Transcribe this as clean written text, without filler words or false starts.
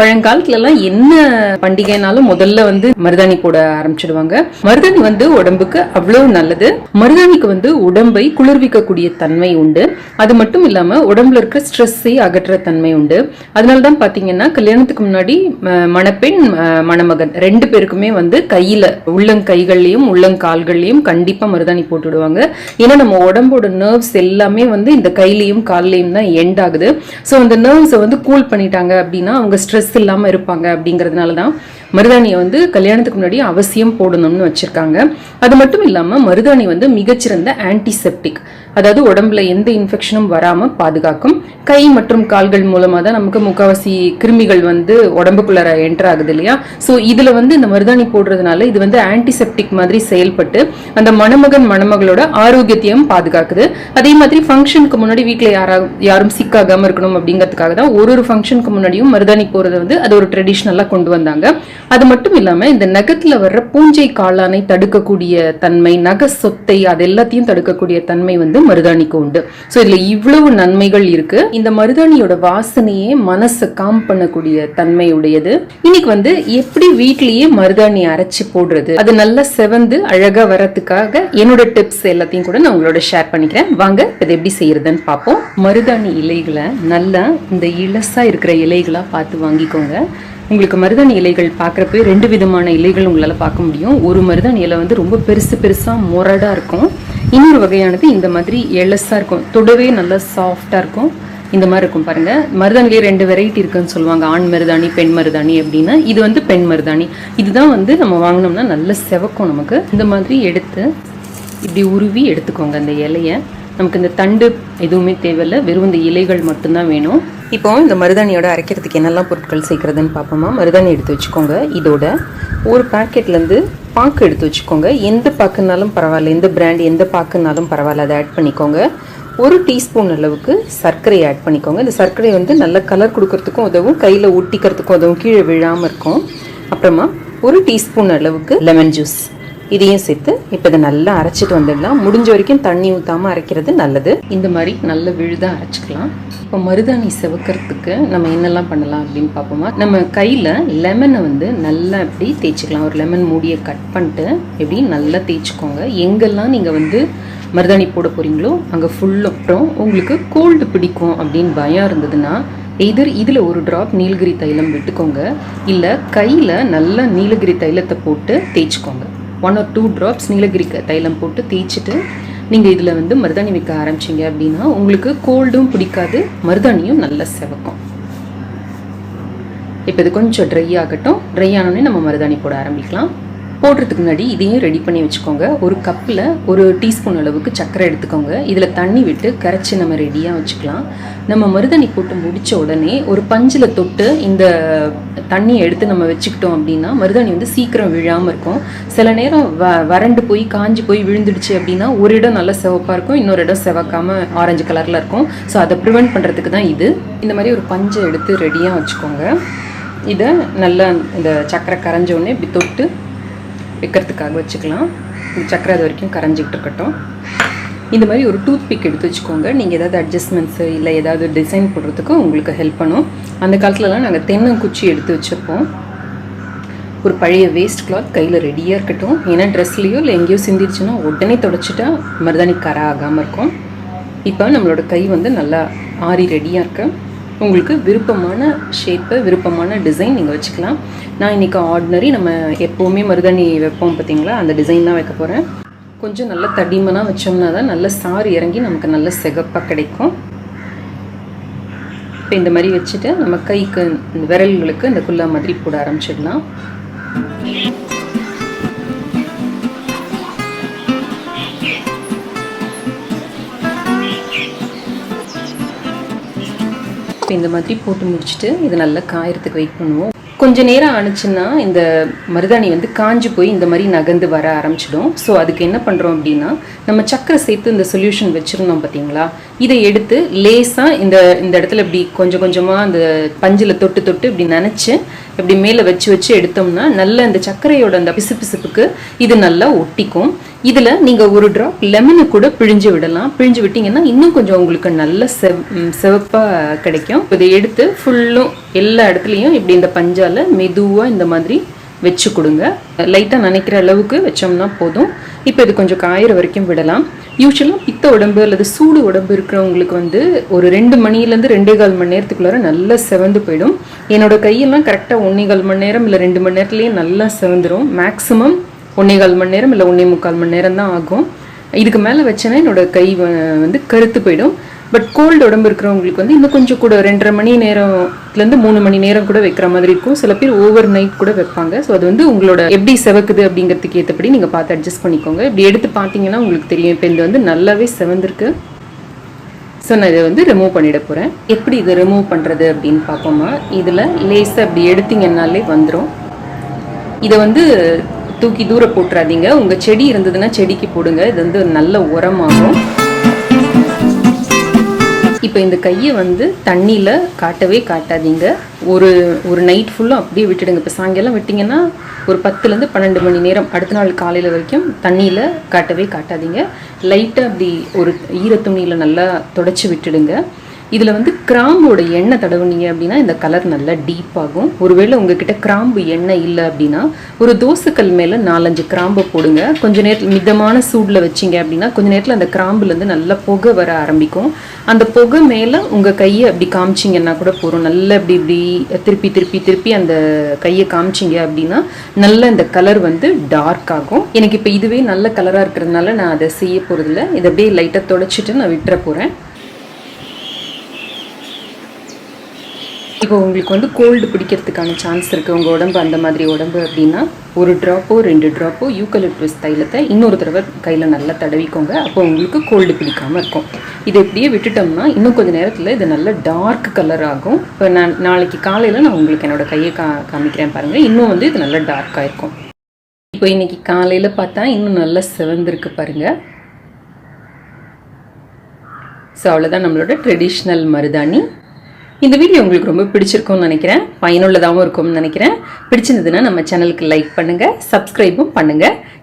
பழங்காலத்துலலாம் என்ன பண்டிகைனாலும் முதல்ல மருதாணி போட ஆரம்பிச்சிடுவாங்க. மருதாணி உடம்புக்கு அவ்வளவு நல்லது. மருதாணிக்கு உடம்பை குளிர்விக்கக்கூடிய தன்மை உண்டு. அது மட்டும் இல்லாம உடம்புல இருக்க ஸ்ட்ரெஸ்ஸை அகற்ற தன்மை உண்டு. அதனாலதான் பாத்தீங்கன்னா கல்யாணத்துக்கு முன்னாடி மணப்பெண் மணமகன் 2 பேருக்குமே கையில உள்ளங்கைகள்லயும் உள்ளங்கால்கள்லயும் கண்டிப்பா மருதாணி போட்டுடுவாங்க. ஏன்னா நம்ம உடம்போட நர்வ்ஸ் எல்லாமே இந்த கையிலையும் கால்லையும் தான் எண்ட் ஆகுது. ஸோ அந்த நர்வ்ஸை கூல் பண்ணிட்டாங்க அப்படின்னா அவங்க ஸ்ட்ரெஸ் இல்லாம இருப்பாங்க. அப்படிங்கறதுனாலதான் மருதாணியை கல்யாணத்துக்கு முன்னாடி அவசியம் போடணும்னு வச்சிருக்காங்க. அது மட்டும் இல்லாம மருதாணி மிகச்சிறந்த ஆன்டிசெப்டிக், அதாவது உடம்புல எந்த இன்ஃபெக்ஷனும் வராம பாதுகாக்கும். கை மற்றும் கால்கள் மூலமா தான் நமக்கு முக்காவாசி கிருமிகள் உடம்புக்குள்ள என்டர் ஆகுது இல்லையா. சோ இதுல இந்த மருதாணி போடுறதுனால இது ஆன்டிசெப்டிக் மாதிரி செயல்பட்டு அந்த மணமகன் மணமகளோட ஆரோக்கியத்தையும் பாதுகாக்குது. அதே மாதிரி ஃபங்க்ஷனுக்கு முன்னாடி வீட்டுல யாரும் சிக்காகாம இருக்கணும் அப்படிங்கிறதுக்காக தான் ஒரு ஃபங்க்ஷனுக்கு முன்னாடியும் மருதாணி போறது அது ஒரு ட்ரெடிஷனலா கொண்டு வந்தாங்க. அது மட்டும் இல்லாம இந்த நகத்துல வர்ற பூஞ்சை காளானை தடுக்கக்கூடிய தன்மை, நக சொத்தை அது எல்லாத்தையும் தடுக்கக்கூடிய தன்மை மருதாணிக்கு உண்டு. சோ இதுல இவ்வளவு நன்மைகள் இருக்கு. இந்த மருதாணியோட வாசனையே மனசை காம் பண்ணக்கூடிய தன்மை உடையது. இன்னைக்கு எப்படி வீட்லயே மருதாணி அரைச்சு போடுறது, அது நல்லா செவந்து அழகா வரதுக்காக என்னோட டிப்ஸ் எல்லாத்தையும் கூட நான் உங்களோட ஷேர் பண்ணிக்கிறேன். வாங்க இது எப்படி செய்யறதுன்னு பார்ப்போம். மருதாணி இலைகளை நல்லா இந்த இலசா இருக்கிற இலைகளா பார்த்து வாங்கிக்கோங்க. உங்களுக்கு மருதாணி இலைகள் பார்க்குறப்ப 2 விதமான இலைகள் உங்களால் பார்க்க முடியும். ஒரு மருதாணி இலை ரொம்ப பெருசா மொரடா இருக்கும். இன்னொரு வகையானது இந்த மாதிரி எலசா இருக்கும், தொடவே நல்லா சாஃப்டா இருக்கும். இந்த மாதிரி இருக்கும் பாருங்க. மருதாணிலேயே 2 வெரைட்டி இருக்குன்னு சொல்லுவாங்க, ஆண் மருதாணி பெண் மருதாணி அப்படின்னு. இது பெண் மருதாணி. இதுதான் நம்ம வாங்கினோம்னா நல்ல செவக்கும். நமக்கு இந்த மாதிரி எடுத்து இப்படி உருவி எடுத்துக்கோங்க அந்த இலையை. நமக்கு இந்த தண்டு எதுவுமே தேவையில்லை, வெறும் இந்த இலைகள் மட்டும்தான் வேணும். இப்போ இந்த மருதாணியோட அரைக்கிறதுக்கு என்னெல்லாம் பொருட்கள் சேர்க்குறதுன்னு பார்ப்போமா. மருதாணி எடுத்து வச்சுக்கோங்க. இதோட ஒரு பாக்கெட்லேருந்து பாக்கு எடுத்து வச்சுக்கோங்க. எந்த பாக்குனாலும் பரவாயில்ல, எந்த பிராண்ட் எந்த பாக்குனாலும் பரவாயில்ல, அதை ஆட் பண்ணிக்கோங்க. 1 டீஸ்பூன் அளவுக்கு சர்க்கரை ஆட் பண்ணிக்கோங்க. இந்த சர்க்கரை நல்ல கலர் கொடுக்கறதுக்கும் உதவும், கையில் ஒட்டிக்கிறதுக்கும் உதவும், கீழே விழாமல் இருக்கும். அப்புறமா 1 டீஸ்பூன் அளவுக்கு லெமன் ஜூஸ் இதையும் சேர்த்து இப்போ இதை நல்லா அரைச்சிட்டு வந்துடலாம். முடிஞ்ச வரைக்கும் தண்ணி ஊற்றாமல் அரைக்கிறது நல்லது. இந்த மாதிரி நல்ல விழுதாக அரைச்சிக்கலாம். இப்போ மருதாணி செவக்கிறதுக்கு நம்ம என்னெல்லாம் பண்ணலாம் அப்படின்னு பார்ப்போமா. நம்ம கையில் லெமனை நல்லா இப்படி தேய்ச்சிக்கலாம். ஒரு லெமன் மூடியை கட் பண்ணிட்டு இப்படி நல்லா தேய்ச்சிக்கோங்க. எங்கெல்லாம் நீங்கள் மருதாணி போட போகிறீங்களோ அங்கே ஃபுல்லும். அப்புறம் உங்களுக்கு கோல்டு பிடிக்கும் அப்படின்னு பயம் இருந்ததுன்னா இதில் 1 ட்ராப் நீலகிரி தைலம் விட்டுக்கோங்க. இல்லை கையில் நல்லா நீலகிரி தைலத்தை போட்டு தேய்ச்சிக்கோங்க. 1 or 2 drops நீலகிரி தைலம் போட்டு தேய்ச்சிட்டு நீங்கள் இதில் மருதாணி வைக்க ஆரம்பிச்சிங்க அப்படின்னா உங்களுக்கு கோல்டும் பிடிக்காது, மருதாணியும் நல்லா செவக்கும். இப்போ இது கொஞ்சம் ட்ரை ஆகட்டும். ட்ரை ஆனோடனே நம்ம மருதாணி போட ஆரம்பிக்கலாம். போடுறதுக்கு முன்னாடி இதையும் ரெடி பண்ணி வச்சுக்கோங்க. ஒரு கப்பில் 1 டீஸ்பூன் அளவுக்கு சர்க்கரை எடுத்துக்கோங்க. இதில் தண்ணி விட்டு கரைச்சி நம்ம ரெடியாக வச்சுக்கலாம். நம்ம மருதாணி போட்டு முடித்த உடனே ஒரு பஞ்சில் தொட்டு இந்த தண்ணியை எடுத்து நம்ம வச்சுக்கிட்டோம் அப்படின்னா மருதாணி சீக்கிரம் விழாமல் இருக்கும். சில நேரம் வறண்டு போய் காஞ்சி போய் விழுந்துடுச்சு அப்படின்னா ஒரு இடம் நல்லா சிவப்பாக இருக்கும், இன்னொரு இடம் சிவக்காமல் ஆரஞ்சு கலரில் இருக்கும். ஸோ அதை ப்ரிவெண்ட் பண்ணுறதுக்கு தான் இது. இந்த மாதிரி ஒரு பஞ்சை எடுத்து ரெடியாக வச்சுக்கோங்க. இதை நல்லா இந்த சர்க்கரை கரைஞ்ச உடனே இப்படி தொட்டு வைக்கிறதுக்காக வச்சுக்கலாம். இந்த சக்கரை அது வரைக்கும் கரைஞ்சிக்கிட்டு இருக்கட்டும். இந்த மாதிரி ஒரு டூத் பிக் எடுத்து வச்சுக்கோங்க. நீங்கள் ஏதாவது அட்ஜஸ்ட்மெண்ட்ஸு இல்லை ஏதாவது டிசைன் போடுறதுக்கு உங்களுக்கு ஹெல்ப் பண்ணும். அந்த காலத்துலலாம் நாங்கள் தென்னங்குச்சி எடுத்து வச்சுருப்போம். ஒரு பழைய வேஸ்ட் கிளாத் கையில் ரெடியாக இருக்கட்டும். ஏன்னா ட்ரெஸ்லேயோ இல்லை எங்கேயோ சிந்திடுச்சுன்னா உடனே தொடச்சிட்டா மருதாணி கரை ஆகாமல் இருக்கும். இப்போ நம்மளோட கை நல்லா ஆறி ரெடியாக இருக்கு. உங்களுக்கு விருப்பமான ஷேப்பு விருப்பமான டிசைன் நீங்கள் வச்சுக்கலாம். நான் இன்றைக்கி ஆர்டினரி நம்ம எப்போவுமே மருதாணி வைப்போம் பார்த்தீங்களா, அந்த டிசைன் தான் வைக்க போகிறேன். கொஞ்சம் நல்ல தடிமனாக வச்சோம்னா தான் நல்ல சாறு இறங்கி நமக்கு நல்ல சிகப்பாக கிடைக்கும். இப்போ இந்த மாதிரி வச்சுட்டு நம்ம கைக்கு விரல்களுக்கு இந்த குல்லா மாதிரி போட ஆரம்பிச்சிடலாம். இந்த மாதிரி போட்டு முடிச்சுட்டு இது நல்லா காயறதுக்கு வெயிட் பண்ணுவோம். கொஞ்ச நேரம் ஆனிச்சுன்னா இந்த மருதாணி காஞ்சி போய் இந்த மாதிரி நகர்ந்து வர ஆரம்பிச்சிடும். ஸோ அதுக்கு என்ன பண்ணுறோம் அப்படின்னா நம்ம சக்கரை சேர்த்து இந்த சொல்யூஷன் வச்சுருந்தோம் பார்த்தீங்களா, இதை எடுத்து லேசாக இந்த இடத்துல இப்படி கொஞ்சம் கொஞ்சமாக அந்த பஞ்சில் தொட்டு தொட்டு இப்படி நினச்சி இப்படி மேலே வச்சு வச்சு எடுத்தோம்னா நல்ல இந்த சர்க்கரையோட அந்த பிசுபிசுப்புக்கு இது நல்லா ஒட்டிக்கும். இதில் நீங்கள் ஒரு ட்ராப் லெமனை கூட பிழிஞ்சு விடலாம். பிழிஞ்சு விட்டிங்கன்னா இன்னும் கொஞ்சம் உங்களுக்கு நல்ல சிவப்பாக கிடைக்கும். இதை எடுத்து ஃபுல்லும் எல்லா இடத்துலையும் இப்படி இந்த பஞ்சால் மெதுவாக இந்த மாதிரி வச்சு கொடுங்க. லைட்டாக நினைக்கிற அளவுக்கு வச்சோம்னா போதும். இப்போ இது கொஞ்சம் காயிற வரைக்கும் விடலாம். யூஸ்வலாக பித்த உடம்பு அல்லது சூடு உடம்பு இருக்கிறவங்களுக்கு வந்து ஒரு 2 மணிலேருந்து 2.25 மணி நேரத்துக்குள்ளார நல்லா செவந்து போயிடும். என்னோட கையெல்லாம் கரெக்டாக 1.25 மணி நேரம் இல்லை 2 மணி நேரத்துலேயே நல்லா செவந்துடும். மேக்ஸிமம் 1.25 மணி நேரம் இல்லை 1.25 மணி நேரம் தான் ஆகும். இதுக்கு மேலே வச்சேன்னா என்னோட கை வந்து கருத்து போயிடும். பட் கோல்டு உடம்பு இருக்கிறவங்களுக்கு வந்து இன்னும் கொஞ்சம் கூட 2.5 மணி நேரத்துலேருந்து 3 மணி நேரம் கூட வைக்கிற மாதிரி இருக்கும். சில பேர் ஓவர் நைட் கூட வைப்பாங்க. ஸோ அது வந்து உங்களோட எப்படி செவக்குது அப்படிங்கிறதுக்கு ஏற்றபடி நீங்கள் பார்த்து அட்ஜஸ்ட் பண்ணிக்கோங்க. இப்படி எடுத்து பார்த்தீங்கன்னா உங்களுக்கு தெரியும். இப்போ இது வந்து நல்லாவே செவந்திருக்கு. ஸோ நான் இதை வந்து ரிமூவ் பண்ணிட போகிறேன். எப்படி இதை ரிமூவ் பண்ணுறது அப்படின்னு பார்ப்போமா. இதில் லேஸை அப்படி எடுத்தீங்கன்னாலே வந்துடும். இதை வந்து தூக்கி தூர போட்டுறாதீங்க. உங்கள் செடி இருந்ததுன்னா செடிக்கு போடுங்க. இது வந்து நல்ல உரமாகும். இப்போ இந்த கையை வந்து தண்ணியில் காட்டவே காட்டாதீங்க. ஒரு நைட் ஃபுல்லாக அப்படியே விட்டுடுங்க. இப்போ சாயங்காலம் விட்டிங்கன்னா ஒரு 10லேருந்து 12 மணி நேரம் அடுத்த நாள் காலையில் வரைக்கும் தண்ணியில் காட்டவே காட்டாதீங்க. லைட்டாக அப்படி ஒரு ஈரத்துணியில் நல்லா தொடச்சி விட்டுடுங்க. இதில் வந்து கிராம்போட எண்ணெய் தடவுனீங்க அப்படின்னா இந்த கலர் நல்லா டீப்பாகும். ஒருவேளை உங்ககிட்ட கிராம்பு எண்ணெய் இல்லை அப்படின்னா ஒரு தோசைக்கல் மேலே 4-5 கிராம்பை போடுங்க. கொஞ்சம் நேரத்தில் மிதமான சூடில் வச்சிங்க அப்படின்னா கொஞ்சம் நேரத்தில் அந்த கிராம்புலேருந்து நல்லா புகை வர ஆரம்பிக்கும். அந்த புகை மேலே உங்கள் கையை அப்படி காமிச்சிங்கன்னா கூட போகிறோம். நல்லா இப்படி திருப்பி அந்த கையை காமிச்சிங்க அப்படின்னா நல்ல இந்த கலர் வந்து டார்க் ஆகும். எனக்கு இப்போ இதுவே நல்ல கலராக இருக்கிறதுனால நான் அதை செய்ய போகிறதில்ல. இதை அப்படியே லைட்டாக தொடச்சிட்டு நான் விட்டுற போகிறேன். இப்போ உங்களுக்கு வந்து கோல்டு பிடிக்கிறதுக்கான சான்ஸ் இருக்குது. உங்கள் உடம்பு அந்த மாதிரி உடம்பு அப்படின்னா 1 ட்ராப்போ 2 ட்ராப்போ யூக்கலிப்டஸ் தைலத்தை இன்னொரு தடவை கையில் நல்லா தடவிக்கோங்க. அப்போ உங்களுக்கு கோல்டு பிடிக்காமல் இருக்கும். இதை இப்படியே விட்டுட்டோம்னா இன்னும் கொஞ்சம் நேரத்தில் இது நல்ல டார்க் கலர் ஆகும். இப்போ நான் நாளைக்கு காலையில் நான் உங்களுக்கு என்னோடய கையை காமிக்கிறேன் பாருங்கள். இன்னும் வந்து இது நல்லா டார்க்காக இருக்கும். இப்போ இன்றைக்கி காலையில் பார்த்தா இன்னும் நல்லா சிவந்திருக்கு பாருங்கள். ஸோ அவ்வளோதான் நம்மளோட ட்ரெடிஷ்னல் மருதாணி. இந்த வீடியோ உங்களுக்கு ரொம்ப பிடிச்சிருக்கும்னு நினைக்கிறேன். பயனுள்ளதாகவும் இருக்கும்னு நினைக்கிறேன். பிடிச்சிருந்ததுன்னா நம்ம சேனலுக்கு லைக் பண்ணுங்கள், சப்ஸ்கிரைபும் பண்ணுங்கள்.